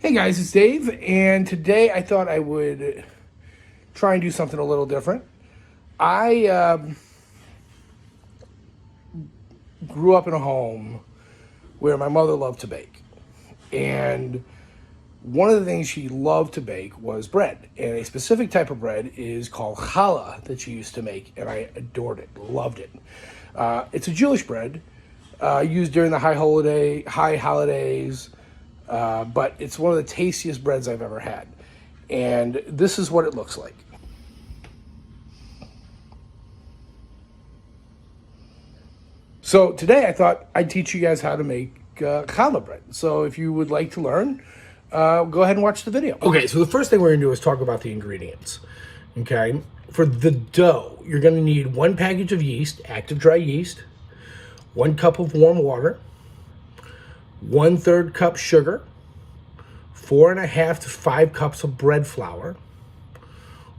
Hey guys, it's Dave, and today I thought I would try and do something a little different. I grew up in a home where my mother loved to bake, and one of the things she loved to bake was bread, and a specific type of bread is called challah that she used to make, and I adored it, loved it. It's a Jewish bread used during the high holidays. But it's one of the tastiest breads I've ever had. And this is what it looks like. So today I thought I'd teach you guys how to make challah bread. So if you would like to learn, go ahead and watch the video. Okay, so the first thing we're going to do is talk about the ingredients. Okay, for the dough, you're going to need 1 package of yeast, active dry yeast, 1 cup of warm water, 1/3 cup sugar, 4.5 to 5 cups of bread flour,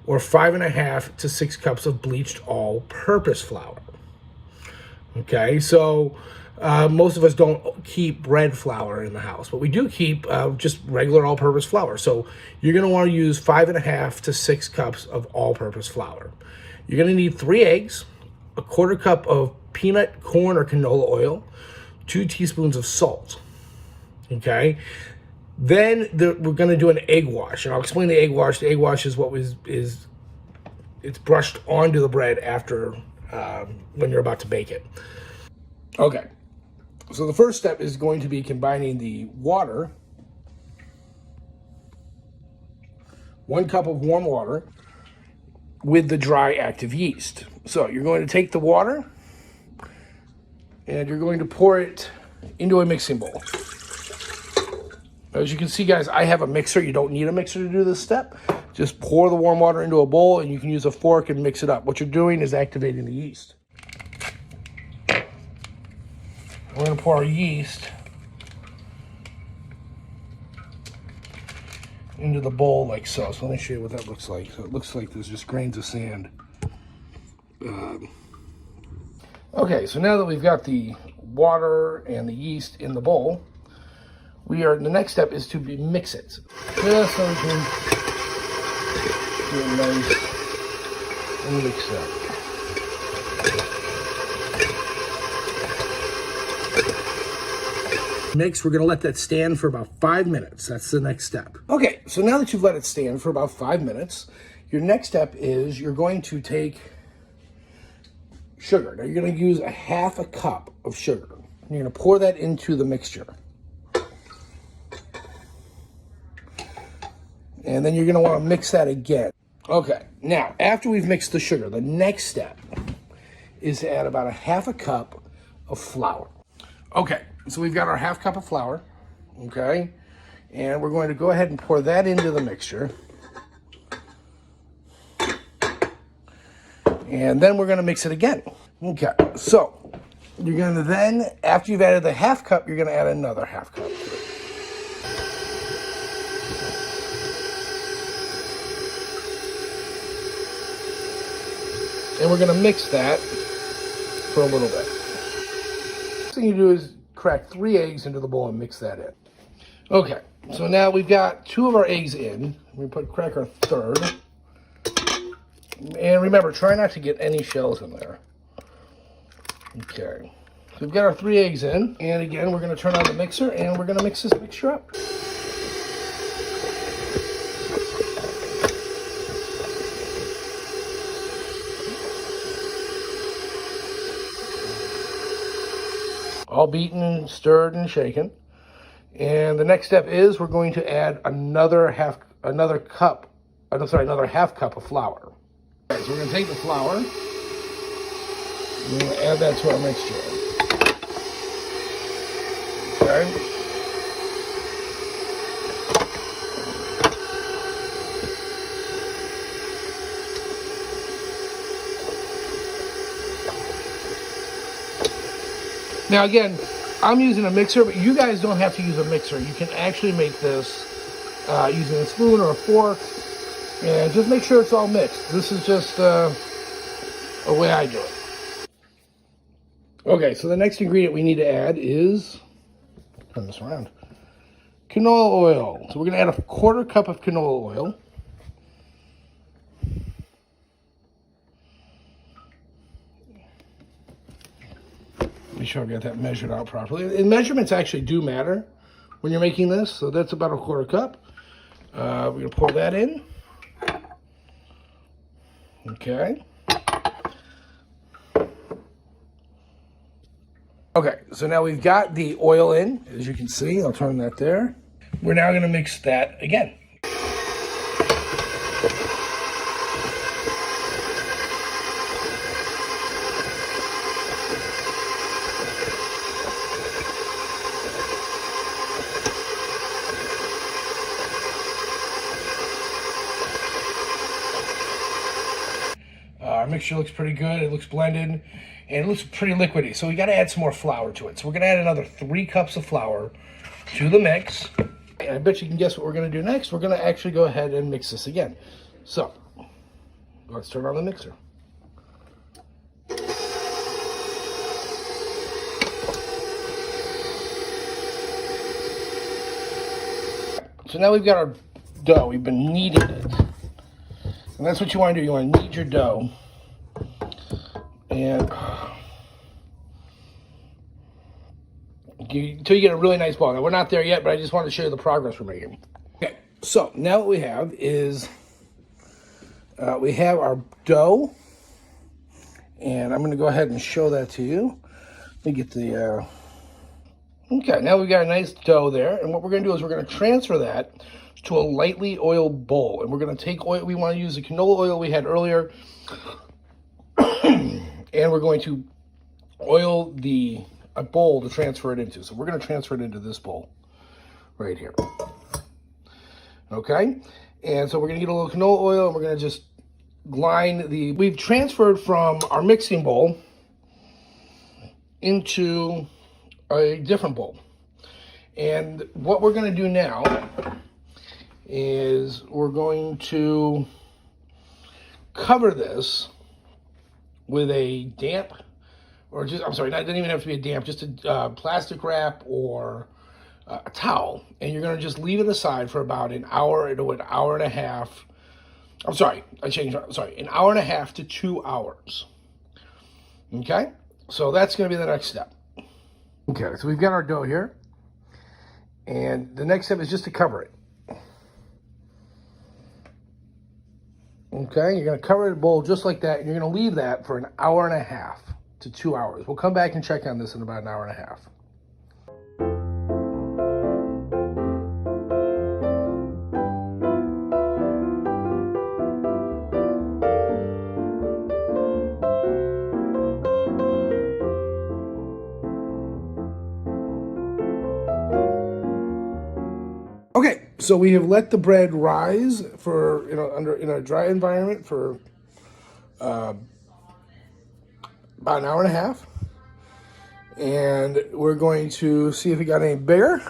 or 5.5 to 6 cups of bleached all-purpose flour. Okay, so most of us don't keep bread flour in the house, but we do keep just regular all-purpose flour. So you're going to want to use 5.5 to 6 cups of all-purpose flour. You're going to need 3 eggs, 1/4 cup of peanut, corn, or canola oil, 2 teaspoons of salt. Okay, then we're going to do an egg wash, and I'll explain the egg wash. The egg wash is it's brushed onto the bread after when you're about to bake it. Okay, so the first step is going to be combining the water, 1 cup of warm water, with the dry active yeast. So you're going to take the water and you're going to pour it into a mixing bowl. As you can see, guys, I have a mixer. You don't need a mixer to do this step. Just pour the warm water into a bowl, and you can use a fork and mix it up. What you're doing is activating the yeast. We're going to pour our yeast into the bowl like so. So let me show you what that looks like. So it looks like there's just grains of sand. Okay, so now that we've got the water and the yeast in the bowl, the next step is to mix it. Just so we can do it nice and mix that. Mix, we're gonna let that stand for about 5 minutes. That's the next step. Okay, so now that you've let it stand for about 5 minutes, your next step is you're going to take sugar. Now you're gonna use 1/2 cup of sugar. You're gonna pour that into the mixture. And then you're going to want to mix that again. Okay, now after we've mixed the sugar, the next step is to add about 1/2 cup of flour. Okay, so we've got our 1/2 cup of flour, okay? And we're going to go ahead and pour that into the mixture. And then we're going to mix it again. Okay, so you're going to then, after you've added the 1/2 cup, you're going to add another 1/2 cup. And we're going to mix that for a little bit. Next thing you do is crack 3 eggs into the bowl and mix that in. Okay, so now we've got 2 of our eggs in. We crack our 3rd. And remember, try not to get any shells in there. Okay, so we've got our 3 eggs in. And again, we're going to turn on the mixer and we're going to mix this mixture up. All beaten, stirred, and shaken. And the next step is we're going to add another 1/2 cup of flour. All right, so we're going to take the flour and we're going to add that to our mixture. Okay. Now again, I'm using a mixer, but you guys don't have to use a mixer. You can actually make this using a spoon or a fork, and just make sure it's all mixed. This is just a way I do it. Okay, so the next ingredient we need to add is, turn this around, canola oil. So we're going to add a 1/4 cup of canola oil. Make sure I've got that measured out properly. And measurements actually do matter when you're making this. So that's about a 1/4 cup. We're going to pour that in. Okay. Okay, so now we've got the oil in, as you can see. I'll turn that there. We're now going to mix that again. Our mixture looks pretty good. It looks blended, and it looks pretty liquidy. So we got to add some more flour to it. So we're going to add another 3 cups of flour to the mix. And I bet you can guess what we're going to do next. We're going to actually go ahead and mix this again. So let's turn on the mixer. So now we've got our dough. We've been kneading it. And that's what you want to do. You want to knead your dough. And until you get a really nice ball. Now, we're not there yet, but I just wanted to show you the progress we're making. Okay, so now what we have is we have our dough. And I'm going to go ahead and show that to you. Let me get the... Okay, now we've got a nice dough there. And what we're going to do is we're going to transfer that to a lightly oiled bowl. And we're going to take oil. We want to use the canola oil we had earlier. And we're going to oil a bowl to transfer it into. So we're going to transfer it into this bowl right here. Okay? And so we're going to get a little canola oil and we're going to just line we've transferred from our mixing bowl into a different bowl. And what we're going to do now is we're going to cover this with a damp, or just, I'm sorry, it doesn't even have to be a damp, just a plastic wrap or a towel. And you're going to just leave it aside for about an hour to an hour and a half. I'm sorry, an hour and a half to 2 hours. Okay? So that's going to be the next step. Okay, so we've got our dough here. And the next step is just to cover it. Okay, you're going to cover the bowl just like that, and you're going to leave that for an hour and a half to 2 hours. We'll come back and check on this in about an hour and a half. Okay, so we have let the bread rise for, in a dry environment for about an hour and a half. And we're going to see if it got any bigger.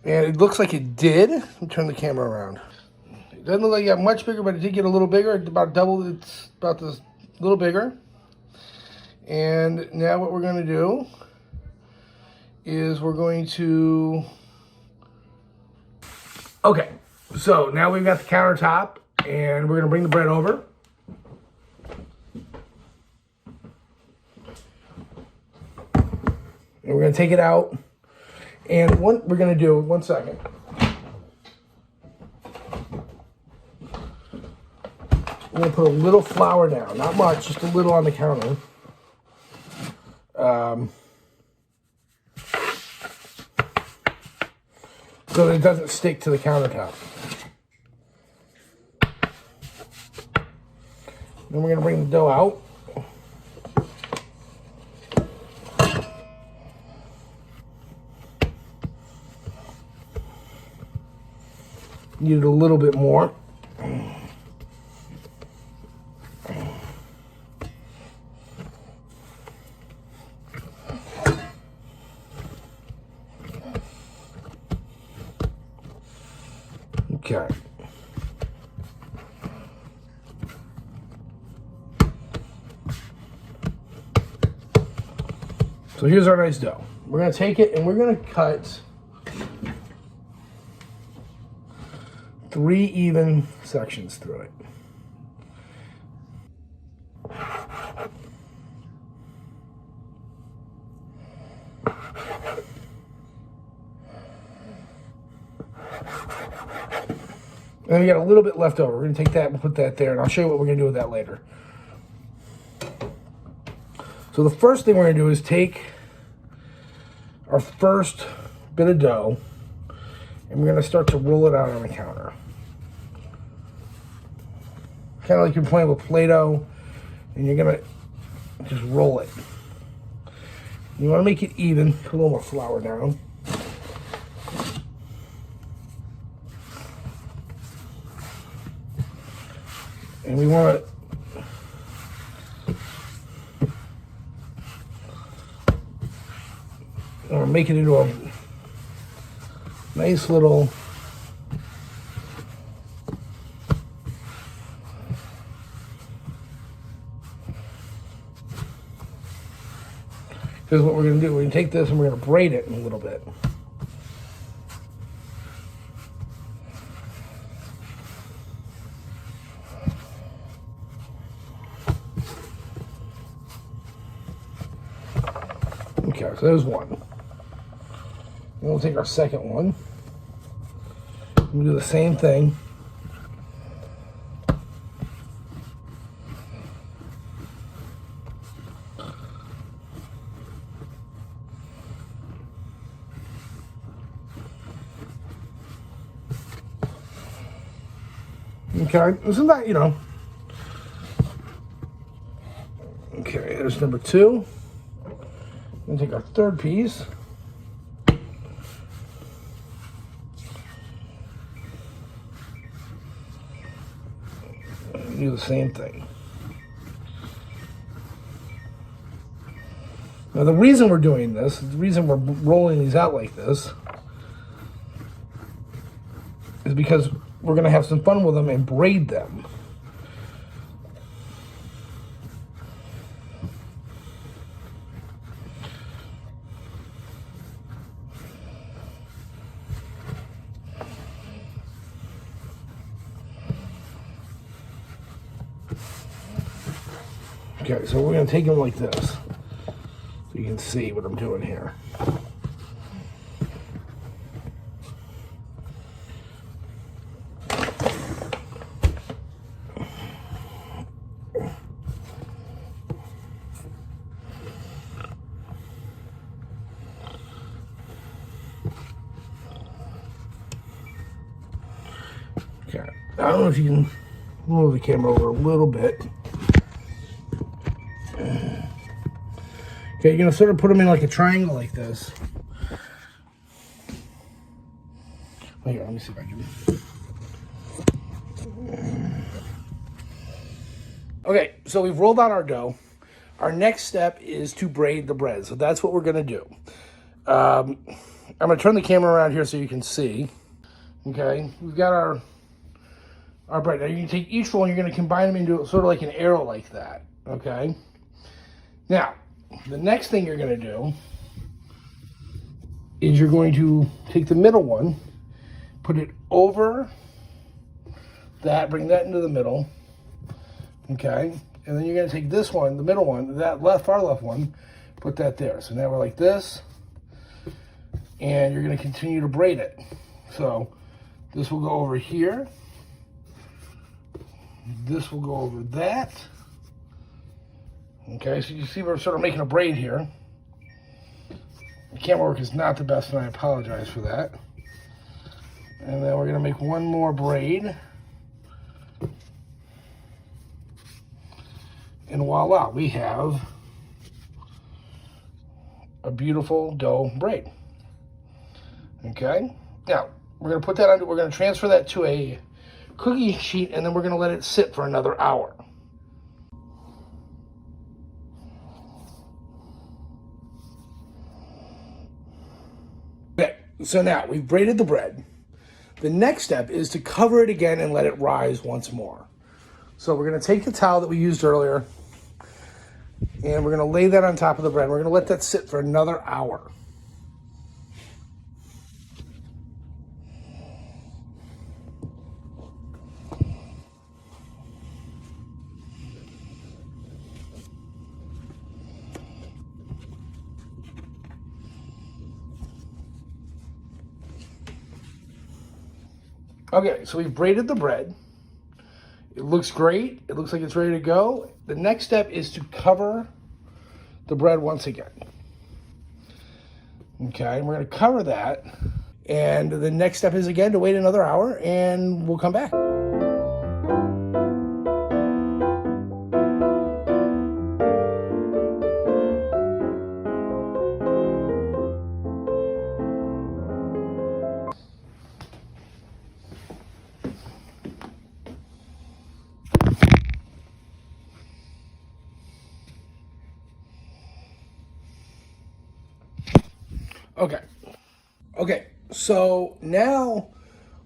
And it looks like it did. Let me turn the camera around. It doesn't look like it got much bigger, but it did get a little bigger. About double, it's about this little bigger. And now what we're going to do is we're going to... Okay, so now we've got the countertop, and we're going to bring the bread over. And we're going to take it out. And what we're going to do, one second. We're going to put a little flour down. Not much, just a little on the counter. So that it doesn't stick to the countertop. Then we're going to bring the dough out. Need it a little bit more. Okay. So here's our nice dough. We're going to take it and we're going to cut 3 even sections through it. And we got a little bit left over. We're going to take that and put that there, and I'll show you what we're going to do with that later. So the first thing we're going to do is take our first bit of dough, and we're going to start to roll it out on the counter. Kind of like you're playing with Play-Doh, and you're going to just roll it. You want to make it even, put a little more flour down. And we want to make it into a nice little Here's what we're going to do. We're going to take this and we're going to braid it in a little bit. Okay, so there's one. Then we'll take our second one. We'll do the same thing. Okay, isn't that, Okay, there's number two. We'll take our third piece. And do the same thing. Now the reason we're doing this, the reason we're rolling these out like this, is because we're going to have some fun with them and braid them. Okay, so we're going to take them like this, so you can see what I'm doing here. Okay, I don't know if you can move the camera over a little bit. Okay, you're going to sort of put them in like a triangle like this. Oh, here, let me see if I can. Okay, so we've rolled out our dough. Our next step is to braid the bread. So that's what we're going to do. I'm going to turn the camera around here so you can see. Okay, we've got our bread. Now you can take each roll and you're going to combine them into sort of like an arrow like that. Okay. Now, the next thing you're going to do is you're going to take the middle one, put it over that, bring that into the middle, okay? And then you're going to take this one, the middle one, that far left one, put that there. So now we're like this, and you're going to continue to braid it. So this will go over here. This will go over that. Okay, so you see we're sort of making a braid here. The camera work is not the best, and I apologize for that. And then we're going to make one more braid. And voila, we have a beautiful dough braid. Okay, now we're going to put that on, we're going to transfer that to a cookie sheet, and then we're going to let it sit for another hour. Okay, so now we've braided the bread. The next step is to cover it again and let it rise once more. So we're going to take the towel that we used earlier, and we're going to lay that on top of the bread. We're going to let that sit for another hour. Okay, so we've braided the bread. It looks great. It looks like it's ready to go. The next step is to cover the bread once again. Okay, and we're going to cover that. And the next step is again to wait another hour and we'll come back. Okay. Okay, so now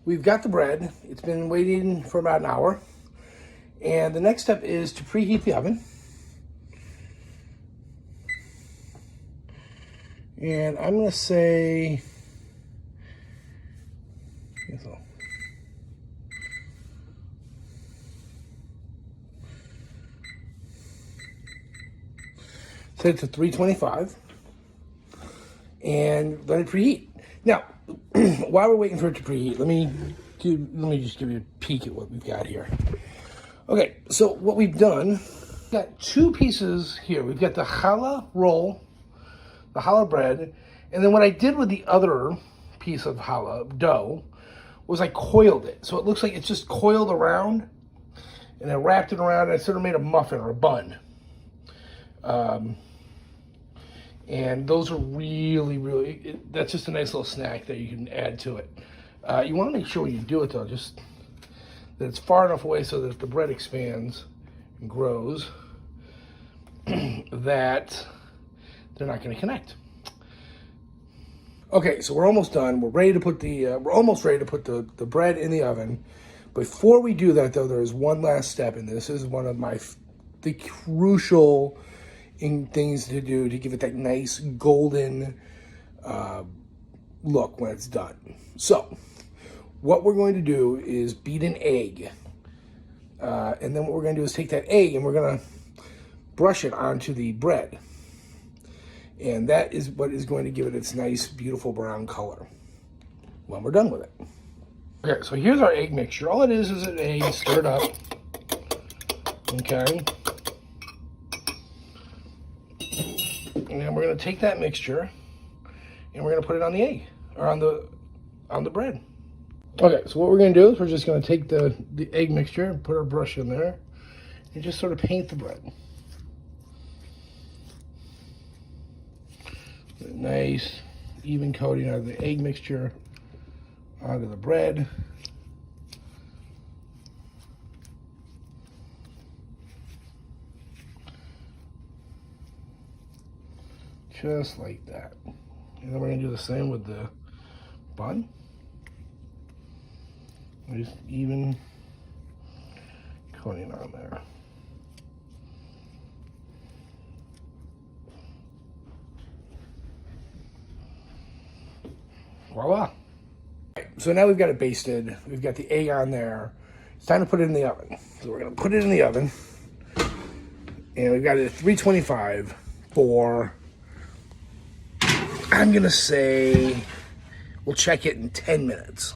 we've got the bread. It's been waiting for about an hour. And the next step is to preheat the oven. And I'm going to say, set it to 325 and let it preheat. Now, while we're waiting for it to preheat, let me just give you a peek at what we've got here. Okay, so what we've done, we've got two pieces here. We've got the challah roll, the challah bread, and then what I did with the other piece of challah dough was I coiled it. So it looks like it's just coiled around, and I wrapped it around, and I sort of made a muffin or a bun. And those are really, that's just a nice little snack that you can add to it. You want to make sure when you do it, though, just that it's far enough away so that the bread expands and grows, that they're not going to connect. Okay, so we're almost done. We're ready to put we're almost ready to put the bread in the oven. Before we do that, though, there is one last step, and this is one of the crucial things to do to give it that nice golden look when it's done. So what we're going to do is beat an egg. And then what we're going to do is take that egg and we're going to brush it onto the bread. And that is what is going to give it its nice, beautiful brown color when we're done with it. Okay, so here's our egg mixture. All it is an egg stirred up. Okay. And then we're going to take that mixture and we're going to put it on the egg, or on the bread. Okay, so what we're going to do is we're just going to take the egg mixture and put our brush in there and just sort of paint the bread. A nice even coating of the egg mixture onto the bread. Just like that. And then we're going to do the same with the bun. Just even coating on there. Voila. So now we've got it basted. We've got the egg on there. It's time to put it in the oven. So we're going to put it in the oven. And we've got it at 325 for, I'm going to say, we'll check it in 10 minutes.